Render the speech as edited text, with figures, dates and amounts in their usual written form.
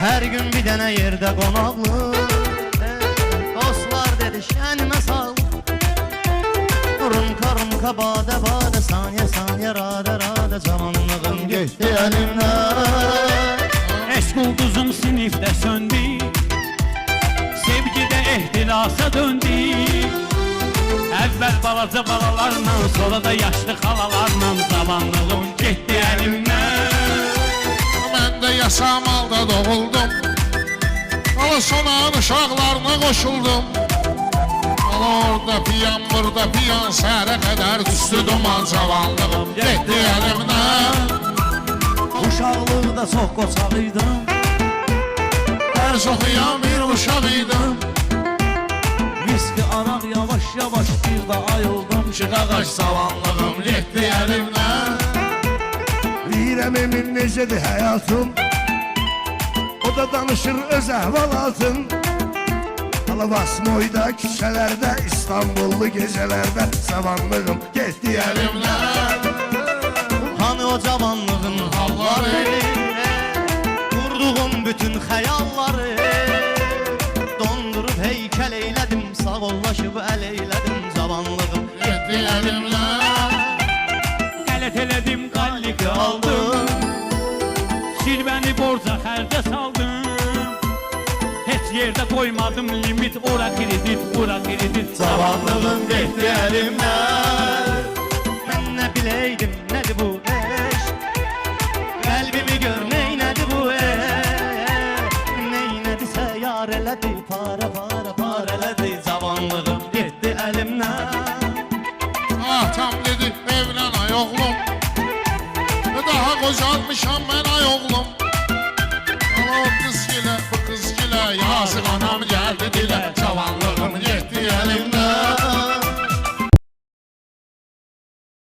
Her gün bir dene yerde konaklı. Dostlar dedi şenime sağ. Durun karım kabade bade, saniye saniye rade rade, cavanlığım geçti elimden. Eşk ulduzum sinifte söndü, sevgide ehtilasa döndü. Evvel balaca balalarla, sonra da yaşlı halalarla, zamanlığım gitti elimden. Ben de yasam alda doğuldum, ala sonağın uşaqlarına koşuldum. Ala orada piyan, burada piyan, səhərə qədər düşdü duman, cavanlığım getdi əlimdən. Uşaqlıqda çox qoçaq idim, Dərs oxuyan bir uşaq idim. viski araq yavaş yavaş bir də ayıldım. Çıxağaç cavanlığım getdi əlimdən. Bilirəm emin necədir həyatım, o da danışır öz əhvalatım. Alavasmoyda, küçələrdə, İstanbullu gecələrdə, cavanlığım getdi əlimdən. Hani o cavanlığın halları, kurduğum bütün xəyalları, dondurup heykel eylədim, sağollaşıb əl eylədim, cavanlığım Getdi əlimdən. Qələt elədim, qallik aldım, şirvəni borca xərcə saldım. Heç yerdə koymadım limit, ora kredit, bura kredit. Zavallığım getdi əlimdən. Mən nə biləydim, nədir bu eşq? Qəlbimi gör, neynədi bu eşq? Neynədisə yar elədi, para para para elədi. Zavallığım getdi əlimdən. Atam dedi evlən ay oğlum, daha qocalmışam mən ay oğlum. Ala o qız gilə, bu qız gilə, yazıq anam gəldi